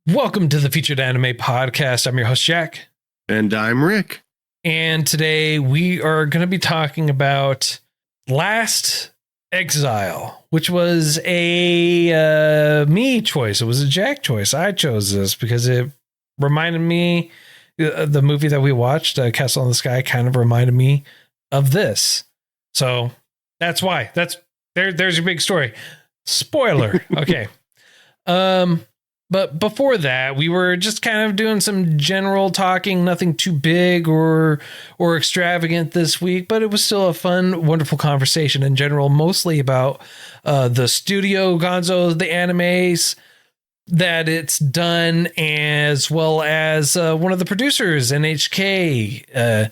Welcome to the Featured Anime Podcast. I'm your host, Jack. And I'm Rick. And today we are going to be talking about Last Exile, which was a me choice. It was a Jack choice. I chose this because it reminded me, the movie that we watched, Castle in the Sky, kind of reminded me of this. So that's why. There's your big story. Spoiler. Okay. But before that, we were just kind of doing some general talking, nothing too big or extravagant this week, but it was still a fun, wonderful conversation in general, mostly about the studio Gonzo, the animes that it's done, as well as one of the producers, NHK,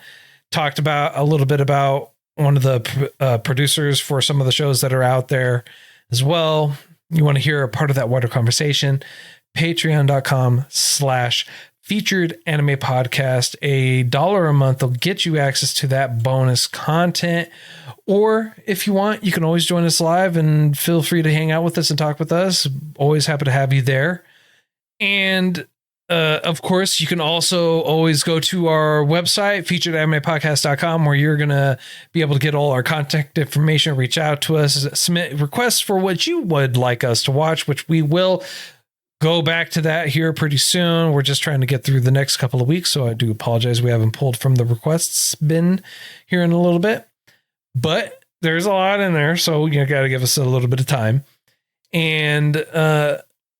talked about a little bit about one of the producers for some of the shows that are out there as well. You want to hear a part of that wider conversation? Patreon.com/featured anime podcast. $1 a month will get you access to that bonus content. Or if you want, you can always join us live and feel free to hang out with us and talk with us. Always happy to have you there. And of course, you can also always go to our website, featuredanimepodcast.com, where you're going to be able to get all our contact information, reach out to us, submit requests for what you would like us to watch, which we will go back to that here pretty soon. We're just trying to get through the next couple of weeks, so I do apologize we haven't pulled from the requests bin here in a little bit, but there's a lot in there, so you got to give us a little bit of time. And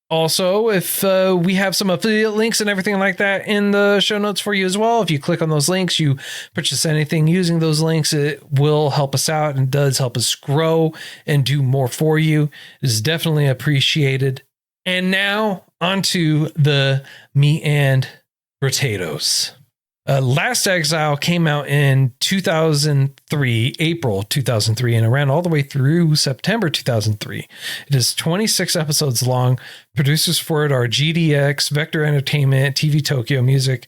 also, if we have some affiliate links and everything like that in the show notes for you as well. If you click on those links, you purchase anything using those links, it will help us out and does help us grow and do more for you. It is definitely appreciated. And now onto the meat and potatoes. Last Exile came out in 2003, April 2003, and it ran all the way through September 2003. It is 26 episodes long. Producers for it are GDX, Vector Entertainment, TV Tokyo Music.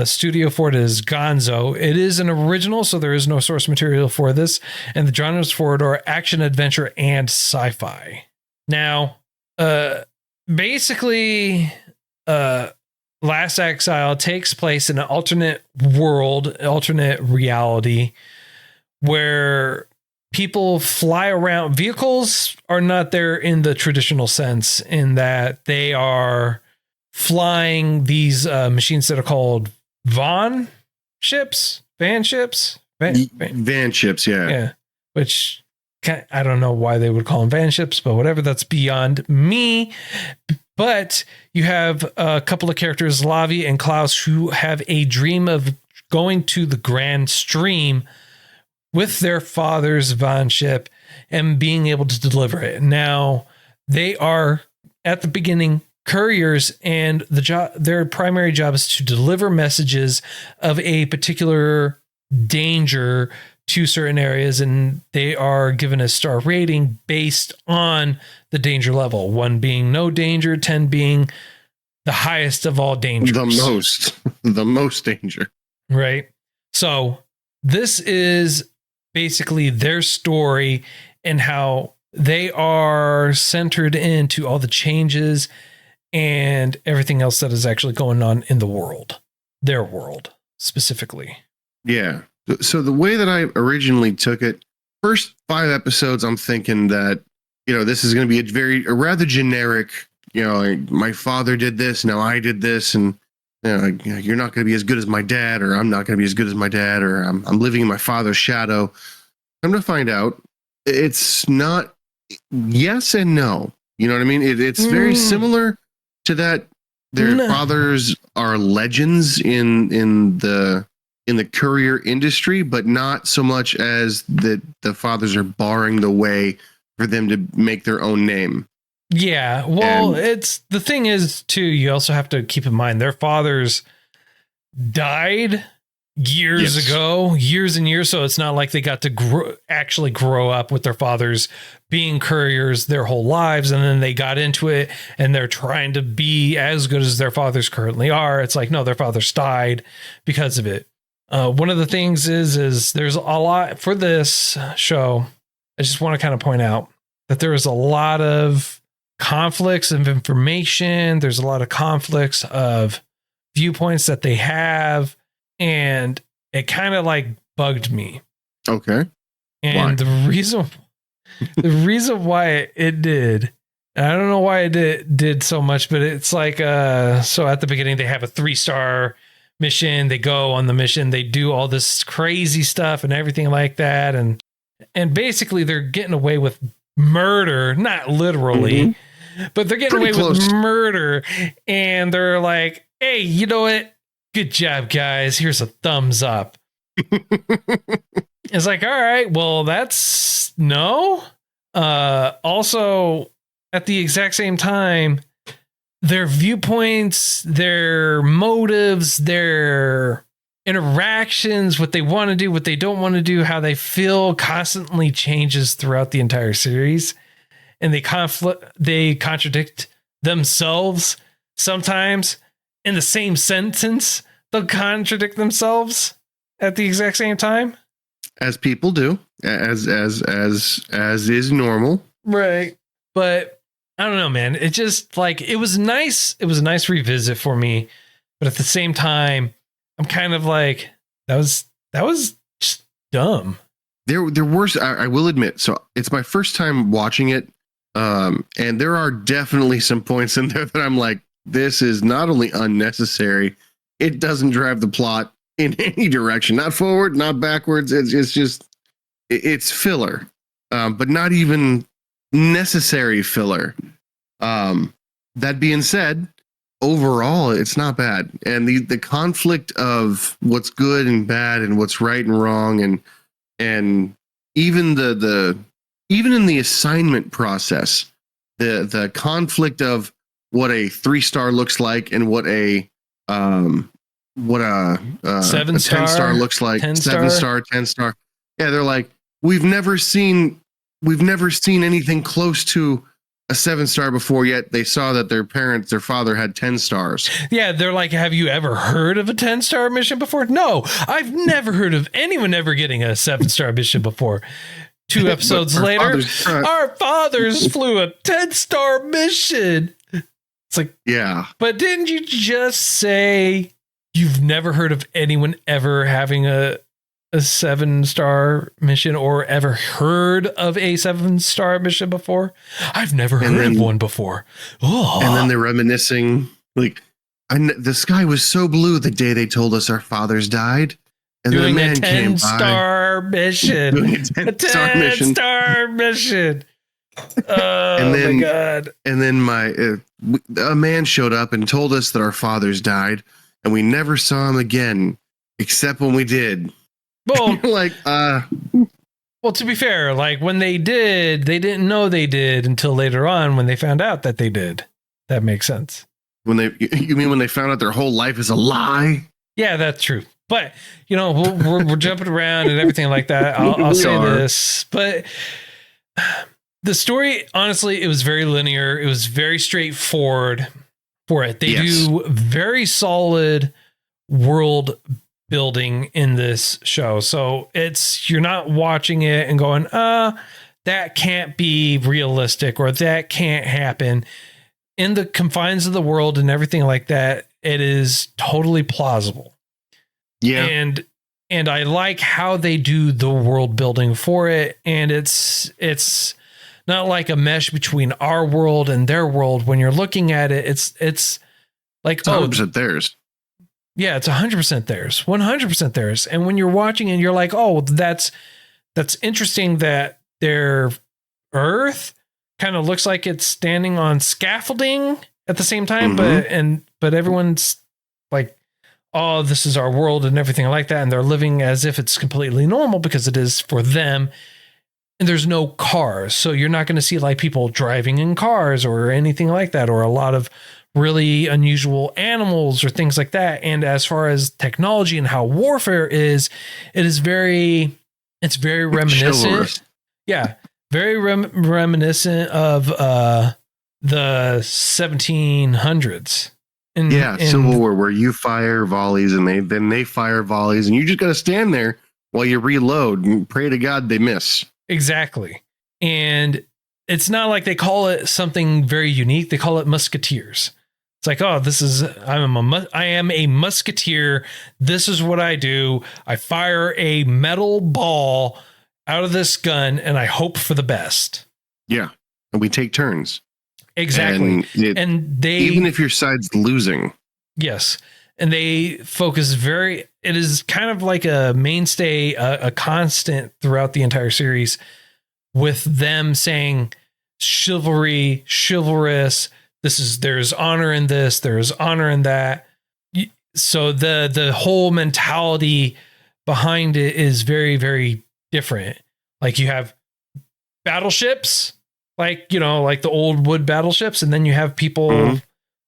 Studio for it is Gonzo. It is an original, so there is no source material for this. And the genres for it are action, adventure, and sci-fi. Now, basically, Last Exile takes place in an alternate world, alternate reality, where people fly around. Vehicles are not there in the traditional sense, in that they are flying these machines that are called van ships, yeah. Yeah, which I don't know why they would call them van ships, but whatever, that's beyond me. But you have a couple of characters, Lavie and Claus, who have a dream of going to the Grand Stream with their father's van ship and being able to deliver it. Now, they are, at the beginning, couriers, and their primary job is to deliver messages of a particular danger to certain areas, and they are given a star rating based on the danger level. 1 being no danger, 10 being the highest of all dangers. The most danger. Right. So this is basically their story and how they are centered into all the changes and everything else that is actually going on in the world, their world specifically. Yeah. So the way that I originally took it, first 5 episodes, I'm thinking that, this is going to be a rather generic, like, my father did this, now I did this, and you're not going to be as good as my dad, or I'm not going to be as good as my dad, or I'm living in my father's shadow. I'm going to find out it's not yes and no. You know what I mean? It's very similar to that. Their fathers are legends in the courier industry, but not so much as that the fathers are barring the way for them to make their own name. Yeah. Well, it's the thing is too, you also have to keep in mind their fathers died years ago, years and years. So it's not like they got to actually grow up with their fathers being couriers their whole lives. And then they got into it and they're trying to be as good as their fathers currently are. It's like, no, their fathers died because of it. One of the things is there's a lot for this show. I just want to kind of point out that there is a lot of conflicts of information. There's a lot of conflicts of viewpoints that they have. And it kind of like bugged me. Okay. And Why? the reason why it did, and I don't know why it did so much, but it's like, so at the beginning they have a 3-star mission. They go on the mission. They do all this crazy stuff and everything like that. And basically they're getting away with murder, not literally, but they're getting Pretty away close. with murder. And they're like, hey, you know what? Good job, guys. Here's a thumbs up. It's like, all right, well, that's no. Also, at the exact same time, their viewpoints, their motives, their interactions, what they want to do, what they don't want to do, how they feel constantly changes throughout the entire series. And they contradict themselves sometimes in the same sentence. They'll contradict themselves at the exact same time. As people do, as is normal. Right. But I don't know, man. It just like, it was nice. It was a nice revisit for me. But at the same time, I'm kind of like, that was just dumb. There were, I will admit, so it's my first time watching it. And there are definitely some points in there that I'm like, this is not only unnecessary, it doesn't drive the plot in any direction, not forward, not backwards. It's just, it's filler, but not even necessary filler. That being said, overall, it's not bad. And the conflict of what's good and bad and what's right and wrong, and even even in the assignment process, the conflict of what a 3-star looks like and what a 7-star, 10-star looks like. 7-star, 10-star. Yeah, they're like, we've never seen anything close to a 7-star before, yet they saw that their father had 10 stars. Yeah, they're like, have you ever heard of a 10-star mission before? No, I've never heard of anyone ever getting a 7-star mission before. 2 episodes later, our fathers flew a 10-star mission. It's like, yeah. But didn't you just say you've never heard of anyone ever having a 7-star mission or ever heard of a 7-star mission before? I've never heard of one before. Oh. And then they're reminiscing, like, the sky was so blue the day they told us our fathers died. And doing then a 10-star mission. Doing a 10-star mission. Oh, and then, my God. And then a man showed up and told us that our fathers died, and we never saw him again, except when we did. Well, like, well, to be fair, like when they did, they didn't know they did until later on when they found out that they did. That makes sense. You mean when they found out their whole life is a lie? Yeah, that's true. But, you know, we're jumping around and everything like that. I'll say this, but the story, honestly, it was very linear. It was very straightforward for it. They do very solid world building in this show. So you're not watching it and going, that can't be realistic or that can't happen. In the confines of the world and everything like that, it is totally plausible. Yeah. And I like how they do the world building for it. And it's not like a mesh between our world and their world. When you're looking at it, it's like, 100% theirs. Yeah, it's 100% theirs, 100% theirs. And when you're watching and you're like, oh, that's interesting that their Earth kind of looks like it's standing on scaffolding at the same time, but everyone's like, oh, this is our world and everything like that. And they're living as if it's completely normal because it is for them. And there's no cars. So you're not going to see like people driving in cars or anything like that, or a lot of really unusual animals or things like that. And as far as technology and how warfare is, it's very reminiscent. Chivalrous. Yeah. Very reminiscent of the 1700s. Civil War, where you fire volleys and they fire volleys, and you just got to stand there while you reload and pray to God they miss. Exactly. And it's not like they call it something very unique. They call it musketeers. It's like, oh, I am a musketeer. This is what I do. I fire a metal ball out of this gun and I hope for the best. Yeah. And we take turns. Exactly. And they, even if your side's losing. Yes. And they focus it is kind of like a mainstay, a constant throughout the entire series with them saying chivalry, chivalrous. There's honor in this, there's honor in that. So the whole mentality behind it is very, very different. Like you have battleships, like the old wood battleships, and then you have people,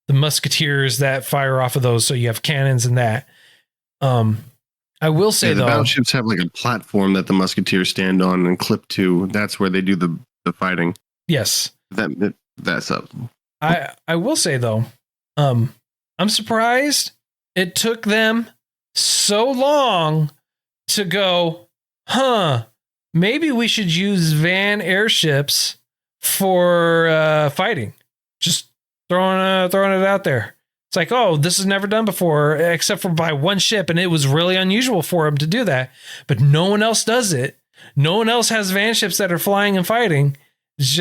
the musketeers that fire off of those. So you have cannons and that. I will say the battleships have like a platform that the musketeers stand on and clip to. That's where they do the fighting. Yes, that's up. I will say though, I'm surprised it took them so long to go, maybe we should use van airships for fighting. Just throwing it out there. It's like, oh, this is never done before, except for by one ship, and it was really unusual for them to do that. But no one else does it. No one else has van ships that are flying and fighting. It's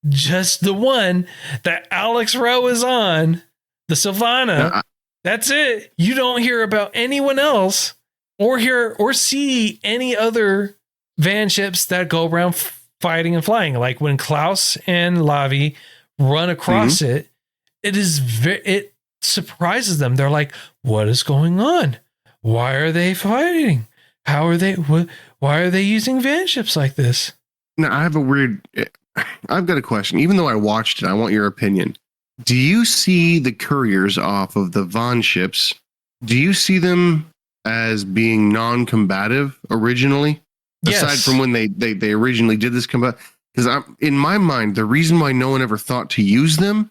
just the one that Alex Rowe is on, the Sylvana. That's it. You don't hear about anyone else or hear or see any other van ships that go around fighting and flying. Like when Claus and Lavie run across it, it surprises them. They're like, what is going on? Why are they fighting? Why are they using van ships like this? Now I've got a question. Even though I watched it, I want your opinion. Do you see the couriers off of the Von ships? Do you see them as being non-combative originally? Yes. Aside from when they originally did this combat? Because in my mind, the reason why no one ever thought to use them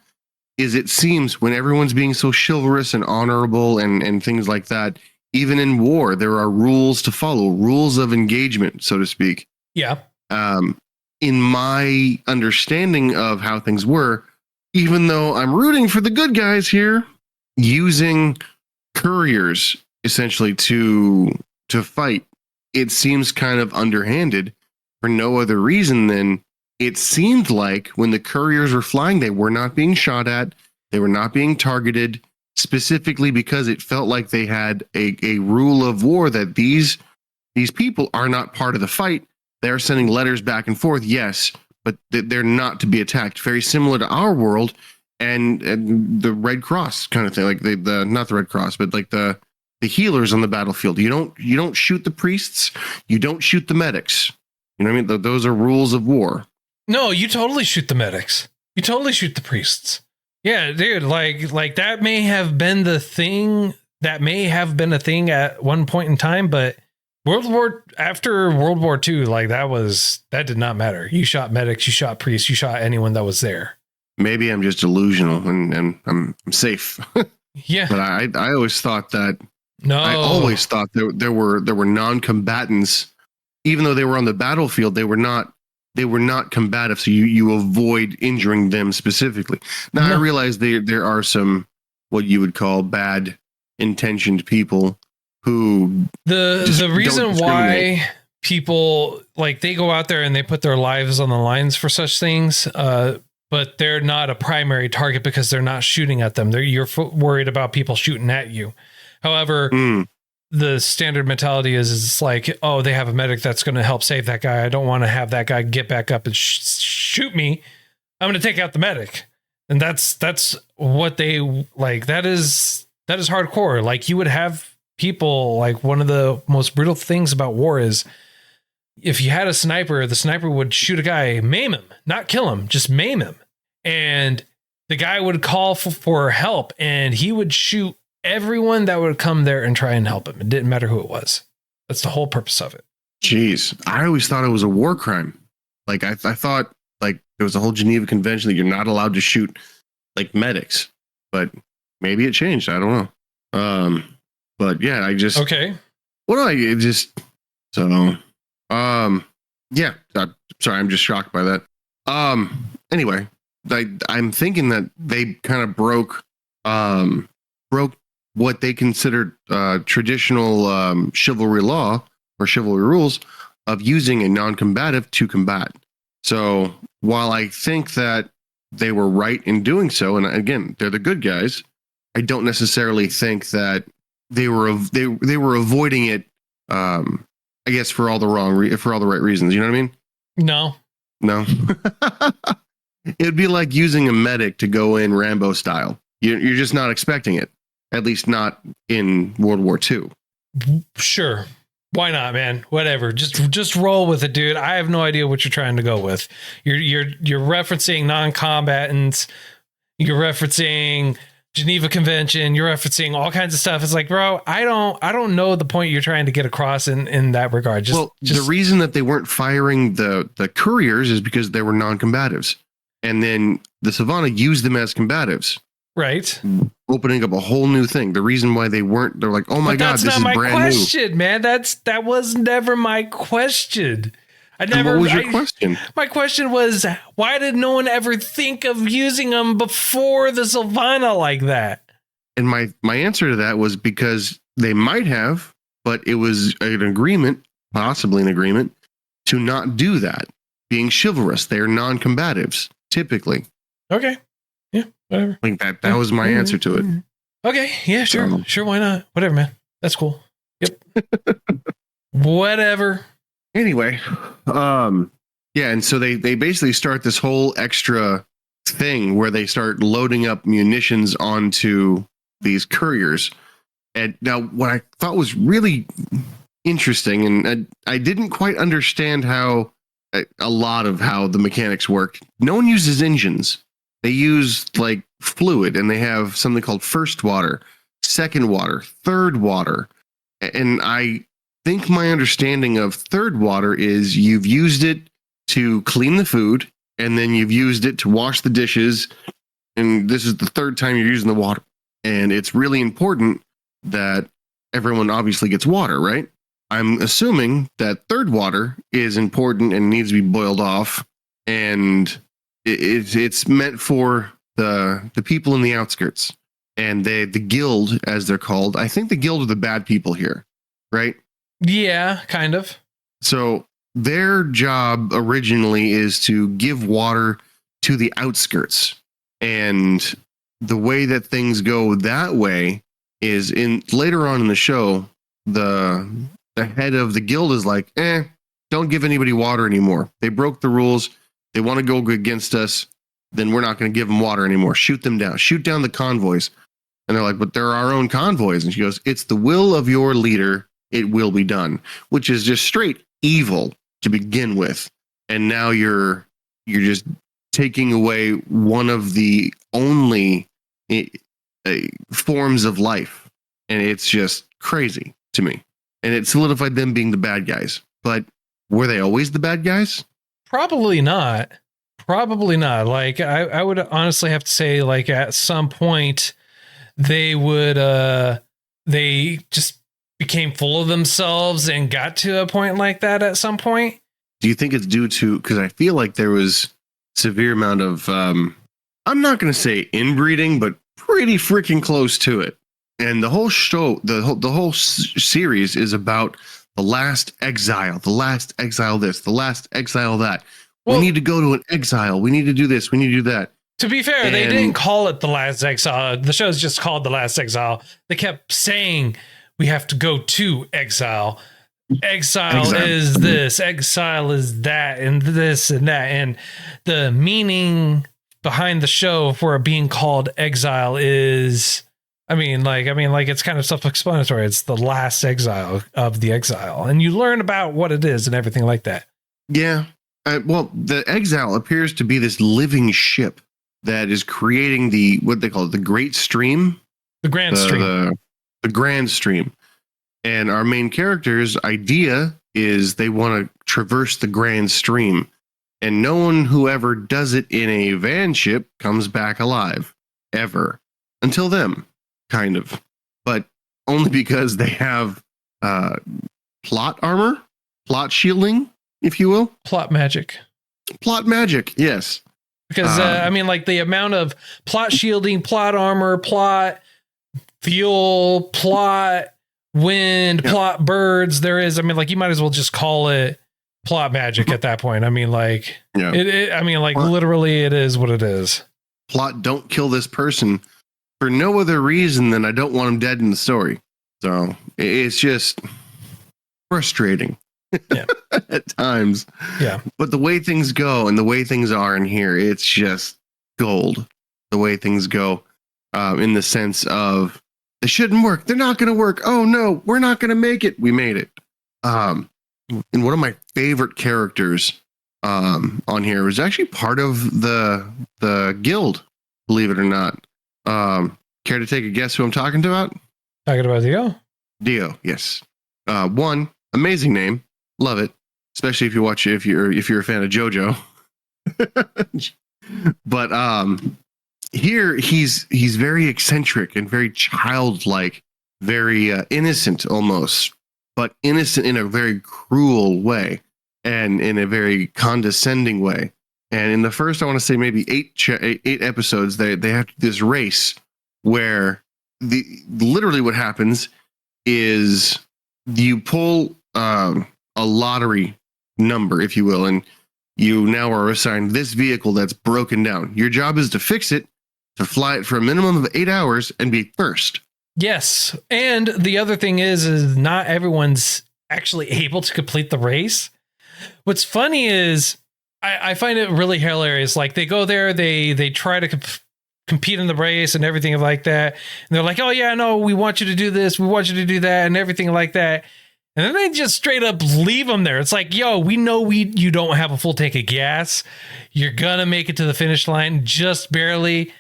is it seems when everyone's being so chivalrous and honorable and things like that, even in war, there are rules to follow, rules of engagement, so to speak. Yeah. In my understanding of how things were, even though I'm rooting for the good guys here, using couriers essentially to fight, it seems kind of underhanded for no other reason than it seemed like when the couriers were flying, they were not being shot at, they were not being targeted, specifically because it felt like they had a rule of war that these people are not part of the fight. They're sending letters back and forth, yes, but they're not to be attacked. Very similar to our world and the Red Cross kind of thing, like the not the Red Cross, but like the healers on the battlefield. You don't shoot the priests, you don't shoot the medics. You know what I mean? Those are rules of war. No, you totally shoot the medics. You totally shoot the priests. Yeah, dude, like that may have been the thing. That may have been a thing at one point in time, but after World War II, like that did not matter. You shot medics, you shot priests, you shot anyone that was there. Maybe I'm just delusional and I'm safe. Yeah. But I always thought that. No. I always thought there were non-combatants, even though they were on the battlefield. They were not combative, so you avoid injuring them specifically. Now I realize there are some what you would call bad intentioned people who the reason why people like they go out there and they put their lives on the lines for such things, but they're not a primary target because they're not shooting at them. You're worried about people shooting at you. However, the standard mentality is it's like, oh, they have a medic that's going to help save that guy. I don't want to have that guy get back up and shoot me. I'm going to take out the medic. And that's what they like. That is hardcore. Like you would have people like one of the most brutal things about war is if you had a sniper, the sniper would shoot a guy, maim him, not kill him, just maim him. And the guy would call for help and he would shoot everyone that would come there and try and help him. It didn't matter who it was. That's the whole purpose of it. Jeez. I always thought it was a war crime. Like I thought like there was a whole Geneva Convention that you're not allowed to shoot like medics, but maybe it changed. I don't know. But yeah, okay. Yeah. Sorry. I'm just shocked by that. anyway, I'm thinking that they kind of broke what they considered traditional chivalry law or chivalry rules of using a non-combative to combat. So while I think that they were right in doing so, and again, they're the good guys, I don't necessarily think that they were avoiding it. I guess for all the right reasons. You know what I mean? No. It'd be like using a medic to go in Rambo style. You're just not expecting it. At least not in World War II. Sure. Why not, man? Whatever. Just roll with it, dude. I have no idea what you're trying to go with. You're referencing non-combatants. You're referencing Geneva Convention. You're referencing all kinds of stuff. It's like, bro, I don't know the point you're trying to get across in that regard. The reason that they weren't firing the couriers is because they were non-combatives, and then the Savannah used them as combatives. Right. Opening up a whole new thing. The reason why they're like, oh my God, this is brand new. That's not my question, man. That was never my question. What was your question? My question was, why did no one ever think of using them before the Savannah like that? And my answer to that was because they might have, but it was possibly an agreement, to not do that. Being chivalrous, they are non-combatives, typically. Okay. Yeah, whatever. Like that was my answer to it. Okay, yeah, sure. Sure, why not? Whatever, man. That's cool. Yep. Whatever. Anyway, yeah, and so they basically start this whole extra thing where they start loading up munitions onto these couriers. And now what I thought was really interesting, and I didn't quite understand how a lot of how the mechanics worked. No one uses engines. They use like fluid, and they have something called first water, second water, third water. And I think my understanding of third water is you've used it to clean the food, and then you've used it to wash the dishes. And this is the third time you're using the water. And it's really important that everyone obviously gets water, right? I'm assuming that third water is important and needs to be boiled off. And it's meant for the people in the outskirts, and the guild, as they're called. I think the guild are the bad people here, right? Yeah, kind of. So their job originally is to give water to the outskirts, and the way that things go that way is later on in the show, the head of the guild is like, don't give anybody water anymore. They broke the rules. They want to go against us, then we're not going to give them water anymore. Shoot them down. Shoot down the convoys. And they're like, but they're our own convoys. And she goes, it's the will of your leader. It will be done, which is just straight evil to begin with. And now you're just taking away one of the only forms of life. And it's just crazy to me. And it solidified them being the bad guys. But were they always the bad guys? Probably not. Like I would honestly have to say, like at some point they just became full of themselves and got to a point like that at some point. Do you think it's due to, because I feel like there was severe amount of, I'm not going to say inbreeding, but pretty freaking close to it. And the whole show, the whole series is about the Last Exile, the Last Exile this, the Last Exile that. Well, we need to go to an exile. We need to do this. We need to do that. To be fair, they didn't call it the Last Exile. The show's just called the Last Exile. They kept saying we have to go to exile. Exile is this, exile is that, and this and that. And the meaning behind the show for it being called exile is, I mean, it's kind of self-explanatory. It's the last exile of the exile. And you learn about what it is and everything like that. Yeah. Well, the exile appears to be this living ship that is creating what they call it, the Great Stream. The Grand Stream. The Grand Stream. And our main character's idea is they want to traverse the Grand Stream. And no one who ever does it in a van ship comes back alive. Ever. Until them. Kind of. But only because they have plot armor? Plot shielding, if you will. Plot magic. Plot magic, yes. Because I mean, like the amount of plot shielding, plot armor, plot fuel, plot wind, plot birds there is. I mean, like you might as well just call it plot magic at that point. I mean, like, literally it is what it is. Plot, don't kill this person for no other reason than I don't want him dead in the story. So it's just frustrating at times. Yeah. But the way things go and the way things are in here, it's just gold. The way things go in the sense of they shouldn't work. They're not going to work. Oh no, we're not going to make it. We made it. And one of my favorite characters on here was actually part of the guild, believe it or not. Care to take a guess who I'm talking about? Talking about Dio? Dio, yes. One, amazing name. Love it. Especially if you're a fan of JoJo. But here he's very eccentric and very childlike, very innocent almost, but innocent in a very cruel way and in a very condescending way. And in the first, I want to say maybe eight episodes, they have this race where literally what happens is you pull a lottery number, if you will, and you now are assigned this vehicle that's broken down. Your job is to fix it, to fly it for a minimum of 8 hours and be first. Yes. And the other thing is not everyone's actually able to complete the race. What's funny is I find it really hilarious. Like they go there, they try to compete in the race and everything like that. And they're like, oh yeah, no, we want you to do this. We want you to do that and everything like that. And then they just straight up leave them there. It's like, yo, we know you don't have a full tank of gas. You're going to make it to the finish line just barely.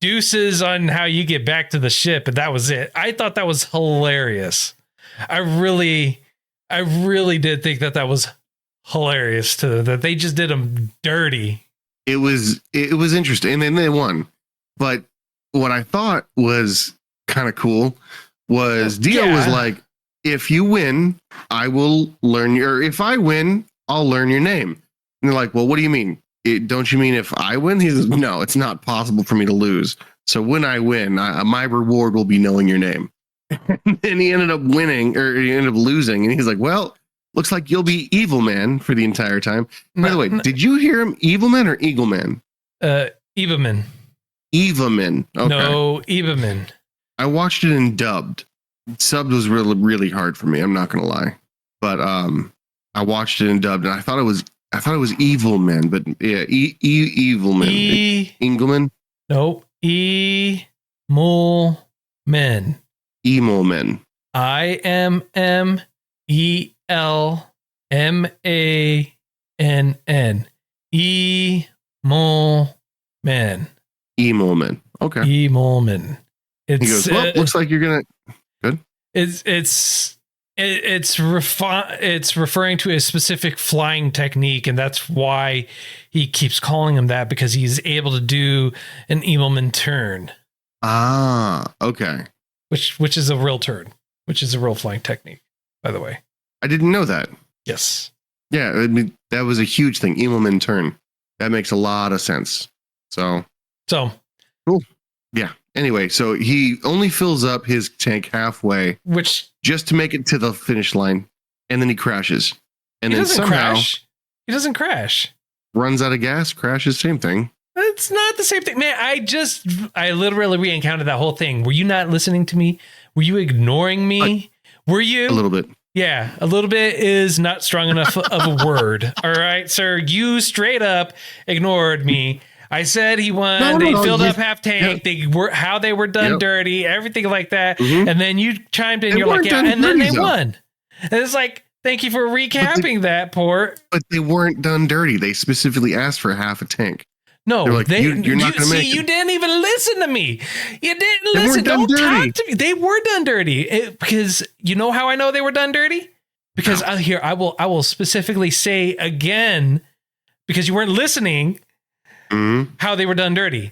Deuces on how you get back to the ship. And that was it. I thought that was hilarious. I really did think that was hilarious that they just did them dirty. It was interesting. And then they won. But what I thought was kind of cool was Dio was like, if you win, I will learn if I win, I'll learn your name. And they're like, well, what do you mean? Don't you mean if I win? He says, no, it's not possible for me to lose. So when I win, my reward will be knowing your name. And then he ended up winning, or he ended up losing. And he's like, well, looks like you'll be Evil Man for the entire time. By the way, did you hear him Evil Man or Eagle Man? Evaman. Evaman. Okay. No, Evaman. I watched it in dubbed. Subbed was really, really hard for me. I'm not going to lie. But I watched it in dubbed and I thought it was Evil Man, but yeah, Evil Man. Engelman? No, Emul Men. Emul Men. IMMELMANN. Emul Men. Emul Men. Okay. Emul Men. He goes, well, looks like you're gonna. Good. It's referring to a specific flying technique, and that's why he keeps calling him that, because he's able to do an Evilman turn. Ah, okay. Which is a real turn, which is a real flying technique, by the way. I didn't know that. Yes. Yeah, I mean, that was a huge thing. Evilman turn. That makes a lot of sense. So cool. Yeah. Anyway, so he only fills up his tank halfway, just to make it to the finish line, and then he crashes. And then somehow he doesn't crash. Runs out of gas, crashes, same thing. It's not the same thing, man. I literally re-encountered that whole thing. Were you not listening to me? Were you ignoring me? Were you? A little bit. Yeah, a little bit is not strong enough of a word. All right, sir. You straight up ignored me. I said he won. No, they filled up half tank. Yeah. They were done dirty, everything like that. Mm-hmm. And then you chimed in. You're like, yeah, and then they won. And it's like, thank you for recapping that, Port. But they weren't done dirty. They specifically asked for half a tank. No, like, you're not going to make it. You didn't even listen to me. You didn't listen. Don't talk to me. They were done dirty because you know how I know they were done dirty? Because I will specifically say again, because you weren't listening. Mm-hmm. How they were done dirty.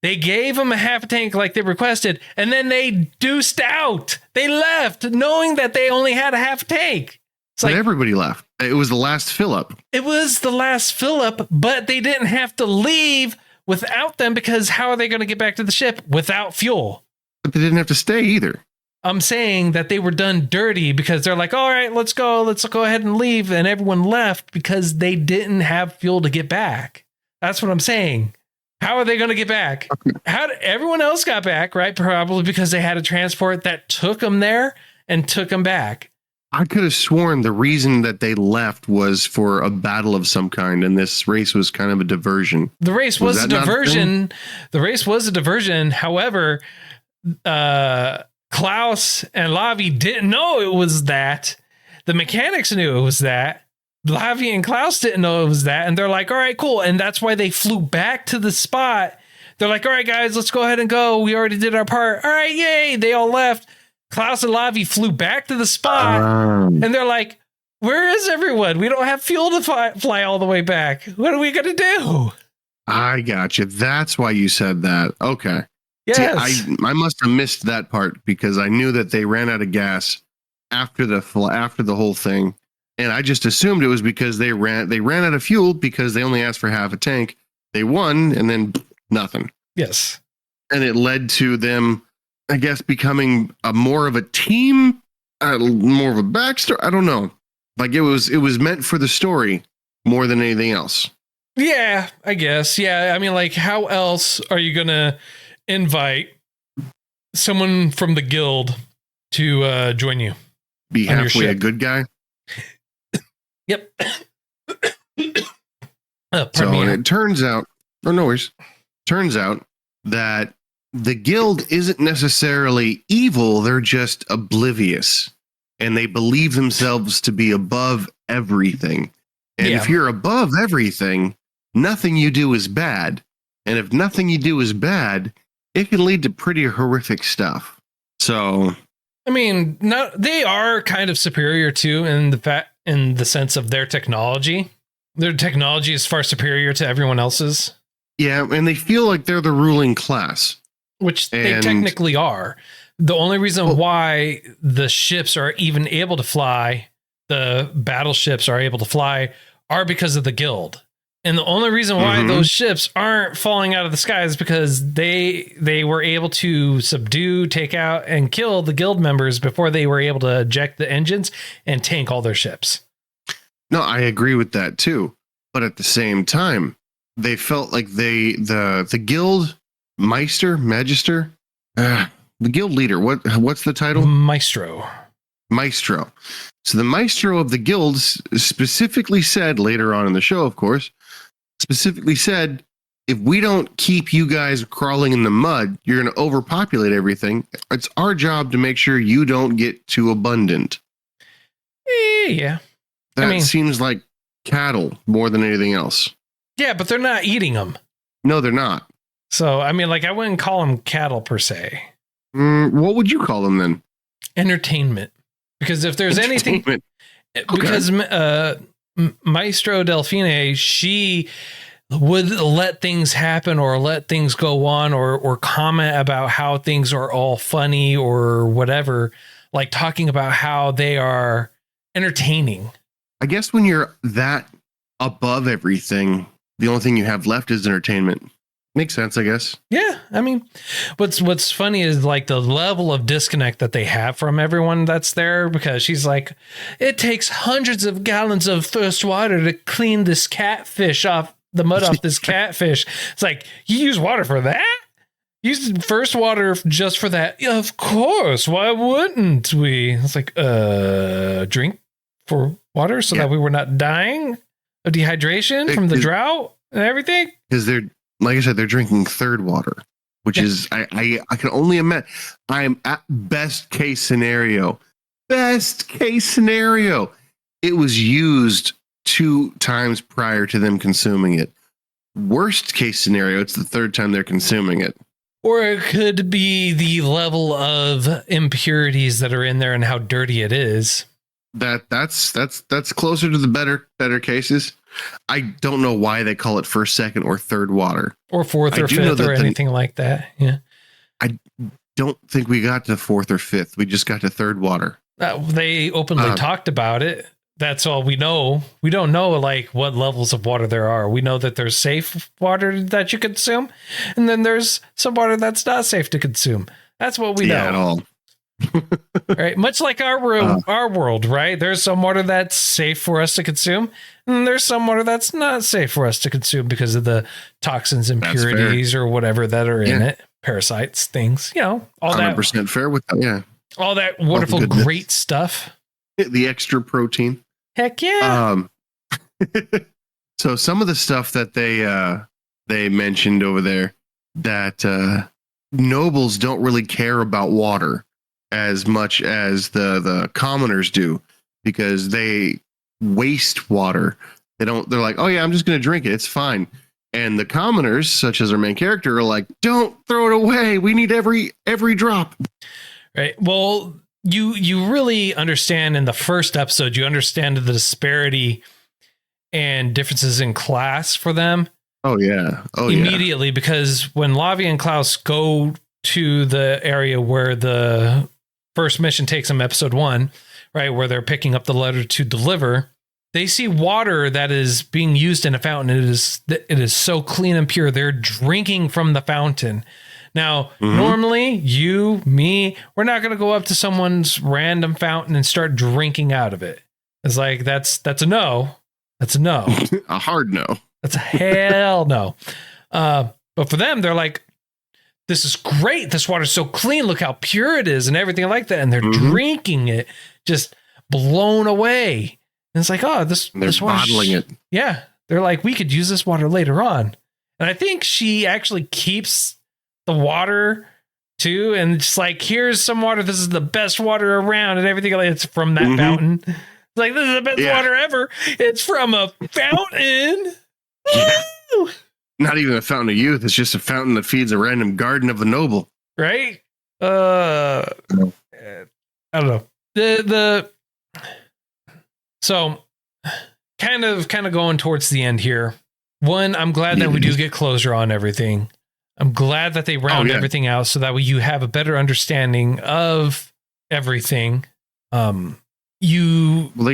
They gave them a half a tank like they requested, and then they deuced out. They left knowing that they only had a half a tank. But everybody left. It was the last fill up. It was the last fill up, but they didn't have to leave without them, because how are they going to get back to the ship without fuel? But they didn't have to stay either. I'm saying that they were done dirty because they're like, all right, let's go ahead and leave. And everyone left because they didn't have fuel to get back. That's what I'm saying. How are they going to get back? How did everyone else got back, right? Probably because they had a transport that took them there and took them back. I could have sworn the reason that they left was for a battle of some kind, and this race was kind of a diversion. The race was a diversion. The race was a diversion. However, Claus and Lavie didn't know it was that. The mechanics knew it was that. Lavie and Claus didn't know it was that. And they're like, all right, cool. And that's why they flew back to the spot. They're like, all right, guys, let's go ahead and go. We already did our part. All right, yay. They all left. Claus and Lavie flew back to the spot. And they're like, where is everyone? We don't have fuel to fly all the way back. What are we going to do? I got you. That's why you said that. Okay. Yes. See, I must have missed that part because I knew that they ran out of gas after the whole thing. And I just assumed it was because they ran out of fuel because they only asked for half a tank. They won and then nothing. Yes. And it led to them, I guess, becoming more of a team, more of a backstory. I don't know. Like it was meant for the story more than anything else. Yeah, I guess. Yeah. I mean, like, how else are you going to invite someone from the guild to join you? Be halfway a good guy? Yep. And it turns out, turns out that the guild isn't necessarily evil. They're just oblivious and they believe themselves to be above everything. And if you're above everything, nothing you do is bad. And if nothing you do is bad, it can lead to pretty horrific stuff. So, I mean, they are kind of superior too in the sense of their technology. Their technology is far superior to everyone else's. Yeah, and they feel like they're the ruling class. Which they technically are. The only reason why the ships are even able to fly, the battleships are able to fly, are because of the guild. And the only reason why those ships aren't falling out of the sky is because they were able to subdue, take out, and kill the guild members before they were able to eject the engines and tank all their ships. No, I agree with that too. But at the same time, they felt like the guild magister, the guild leader. What's the title? Maestro. So the maestro of the guilds specifically said later on in the show, of course, specifically said, if we don't keep you guys crawling in the mud, you're going to overpopulate everything. It's our job to make sure you don't get too abundant. Yeah. That seems like cattle more than anything else. Yeah, but they're not eating them. No, they're not. So, I mean, like, I wouldn't call them cattle per se. What would you call them then? Entertainment. Because if there's anything... Because Maestro Delphine, she would let things happen or let things go on or comment about how things are all funny or whatever, like talking about how they are entertaining. I guess when you're that above everything, the only thing you have left is entertainment. Makes sense, I guess. Yeah. I mean, what's funny is like the level of disconnect that they have from everyone that's there, because she's like, it takes hundreds of gallons of first water to clean this catfish off the mud off this catfish. It's like, you use water for that? Use first water just for that? Yeah, of course. Why wouldn't we? It's like, drink for water so that we were not dying of dehydration from the drought and everything? Because they're, like I said, they're drinking third water, which is, I can only imagine. I'm at best case scenario. It was used 2 times prior to them consuming it. Worst case scenario, it's the 3rd time they're consuming it. Or it could be the level of impurities that are in there and how dirty it is. That's closer to the better cases. I don't know why they call it 1st, 2nd, or 3rd water. Or 4th or 5th or anything like that. Yeah. I don't think we got to 4th or 5th. We just got to 3rd water. They openly talked about it. that's all we know. We don't know like what levels of water there are. We know that there's safe water that you consume, and then there's some water that's not safe to consume. That's what we know. At all. Right? Much like our world, right? There's some water that's safe for us to consume, and there's some water that's not safe for us to consume because of the toxins, impurities, or whatever that are in it. Parasites, things, all 100% that. fair with that. Yeah. All that wonderful, great stuff. The extra protein. Heck yeah. So some of the stuff that they mentioned over there, that nobles don't really care about water as much as the commoners do, because they waste water. They're like, oh yeah, I'm just going to drink it. It's fine. And the commoners, such as our main character, are like, don't throw it away. We need every drop. Right. Well, you really understand in the first episode, you understand the disparity and differences in class for them. Oh yeah. Immediately, because when Lavie and Klaus go to the area where the first mission takes them, episode 1, right, where they're picking up the letter to deliver, they see water that is being used in a fountain. It is so clean and pure. They're drinking from the fountain. Now, normally, you, me, we're not going to go up to someone's random fountain and start drinking out of it. It's like, that's a no. That's a no. A hard no. That's a hell no. But for them, they're like, this is great. This water's so clean. Look how pure it is and everything like that. And they're drinking it, just blown away. And it's like, oh, this bottling it. Yeah. They're like, we could use this water later on. And I think she actually keeps the water too. And it's like, here's some water. This is the best water around and everything. It's from that fountain. It's like, this is the best water ever. It's from a fountain. Yeah. Not even a fountain of youth. It's just a fountain that feeds a random garden of the noble. Right? I don't know. So kind of going towards the end here. One, I'm glad that we do get closure on everything. I'm glad that they round everything out so that way you have a better understanding of everything. They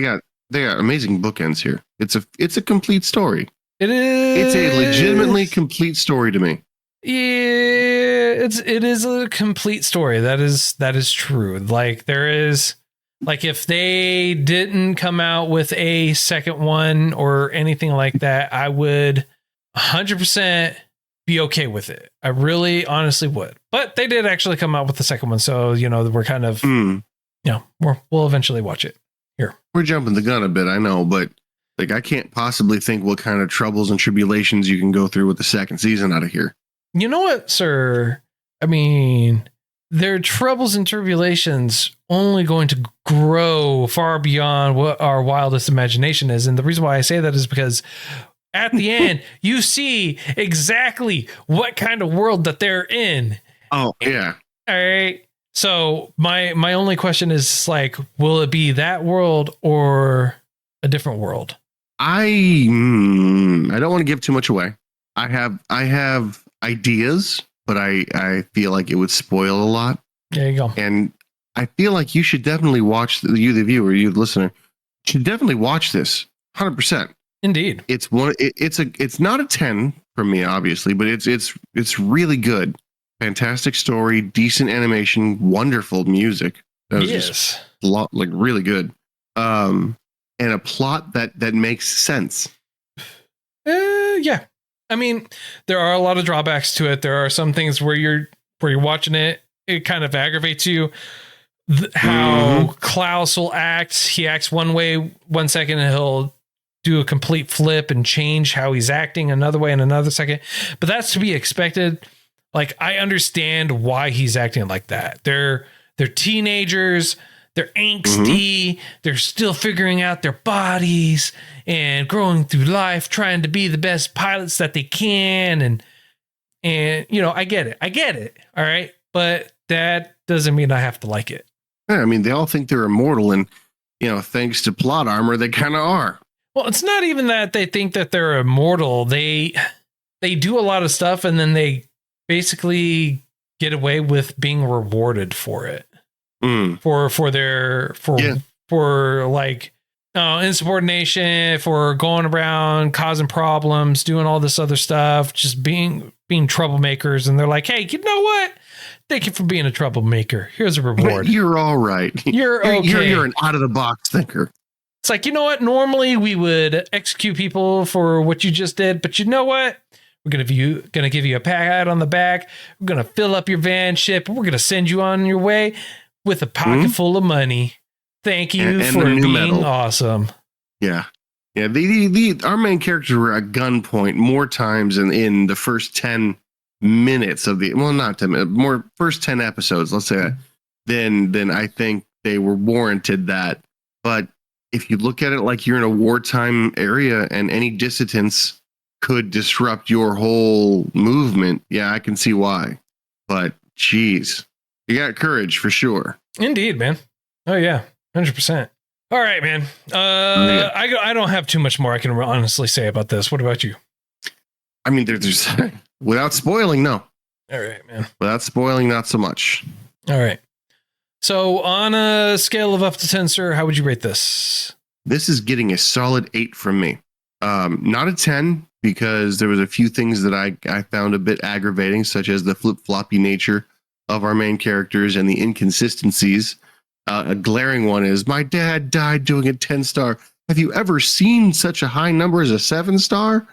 got amazing bookends here. It's a complete story. It is. It's a legitimately complete story to me. Yeah, it is a complete story. That is true. Like there is, like if they didn't come out with a second one or anything like that, I would 100% be okay with it. I really honestly would. But they did actually come out with the second one, so we're kind of we'll eventually watch it. Here. We're jumping the gun a bit, I know, but like I can't possibly think what kind of troubles and tribulations you can go through with the second season out of here. You know what, sir? I mean, their troubles and tribulations only going to grow far beyond what our wildest imagination is. And the reason why I say that is because at the end, you see exactly what kind of world that they're in. Oh, yeah. All right. So my only question is like, will it be that world or a different world? I don't want to give too much away. I have ideas, but I feel like it would spoil a lot. There you go. And I feel like you should definitely watch the viewer, you the listener, should definitely watch this 100%. Indeed. It's not a 10 from me, obviously, but it's really good. Fantastic story, decent animation, wonderful music. That was just a lot, like really good. And a plot that makes sense. Yeah. I mean, there are a lot of drawbacks to it. There are some things where you're watching it kind of aggravates you. How Klaus will act. He acts one way 1 second and he'll do a complete flip and change how he's acting another way in another second. But that's to be expected. Like, I understand why he's acting like that. They're teenagers. They're angsty. They're still figuring out their bodies and growing through life, trying to be the best pilots that they can. And I get it. All right. But that doesn't mean I have to like it. Yeah, I mean, they all think they're immortal, and thanks to plot armor, they kind of are. Well, it's not even that they think that they're immortal. They do a lot of stuff, and then they basically get away with being rewarded for it. For insubordination, for going around causing problems, doing all this other stuff, just being troublemakers. And they're like, hey, you know what? Thank you for being a troublemaker. Here's a reward. You're all right. You're okay. You're an out of the box thinker. It's like, you know what? Normally we would execute people for what you just did, but you know what? We're gonna give you a pat on the back. We're gonna fill up your van ship. We're gonna send you on your way with a pocket full of money. Thank you for being medal. Awesome. Yeah. Our main characters were at gunpoint more times in the first 10 minutes of not 10 minutes, more first 10 episodes, let's say that, then I think they were warranted that. But if you look at it like you're in a wartime area and any dissidents could disrupt your whole movement, yeah, I can see why. But geez, you got courage for sure. Indeed, man. Oh yeah, 100%. All right, man. I don't have too much more I can honestly say about this. What about you? I mean, there's without spoiling, no. All right, man. Without spoiling, not so much. All right. So on a scale of up to 10, sir, how would you rate this? This is getting a solid 8 from me. Not a 10 because there was a few things that I found a bit aggravating, such as the flip-floppy nature of our main characters and the inconsistencies. A glaring one is, my dad died doing a 10-star. Have you ever seen such a high number as a 7-star?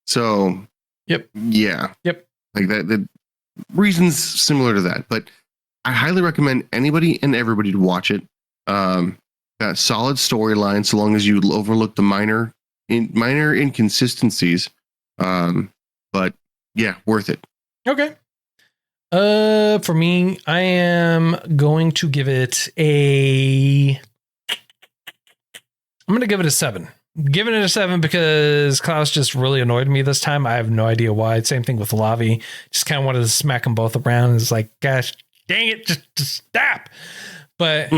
So, yep. Like that. The reasons similar to that, but I highly recommend anybody and everybody to watch it. Got solid storyline, so long as you overlook the minor inconsistencies. But yeah, worth it. Okay. For me, I am going to give it I'm going to give it a 7. Giving it a 7 because Klaus just really annoyed me this time. I have no idea why. Same thing with Lavie. Just kind of wanted to smack them both around. It's like, gosh, dang it, just stop. But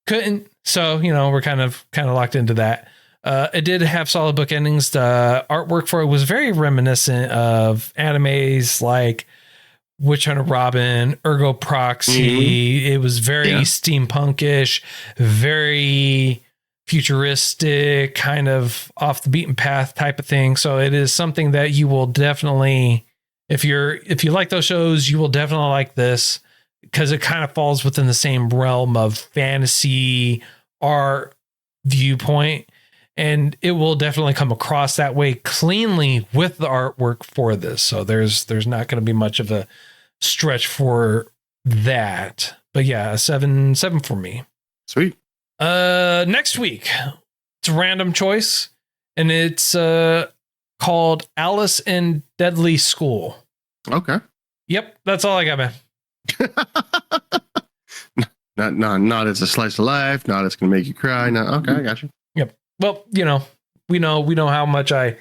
couldn't. So, we're kind of locked into that. It did have solid book endings. The artwork for it was very reminiscent of animes like Witch Hunter Robin, Ergo Proxy. It was very steampunkish, very futuristic, kind of off the beaten path type of thing. So it is something that you will definitely, if you like those shows, you will definitely like this because it kind of falls within the same realm of fantasy art viewpoint. And it will definitely come across that way cleanly with the artwork for this. So there's not going to be much of a stretch for that. But yeah, a 7 for me. Sweet. Next week, it's a random choice, and it's called Alice in Deadly School. Okay. Yep, that's all I got, man. Not it's a slice of life. Not it's gonna make you cry. No, okay, I got you. Yep. Well, we know how much I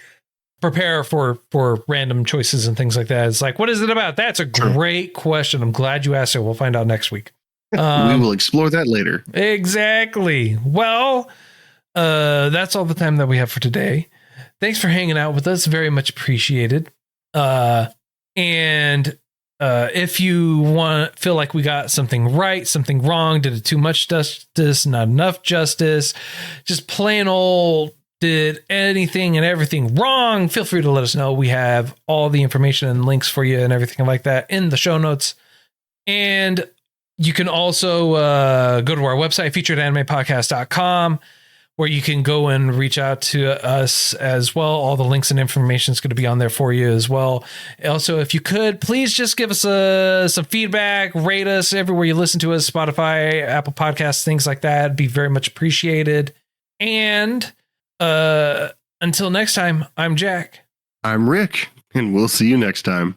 prepare for random choices and things like that. It's like, what is it about? That's a great question. I'm glad you asked it. We'll find out next week. We will explore that later. Exactly. Well, that's all the time that we have for today. Thanks for hanging out with us. Very much appreciated. And if you feel like we got something right, something wrong, did it too much justice, not enough justice, just plain old did anything and everything wrong, feel free to let us know. We have all the information and links for you and everything like that in the show notes. And you can also go to our website, featuredanimepodcast.com, where you can go and reach out to us as well. All the links and information is going to be on there for you as well. Also, if you could, please just give us some feedback, rate us everywhere you listen to us, Spotify, Apple Podcasts, things like that. It'd be very much appreciated. And until next time, I'm Jack. I'm Rick, and we'll see you next time.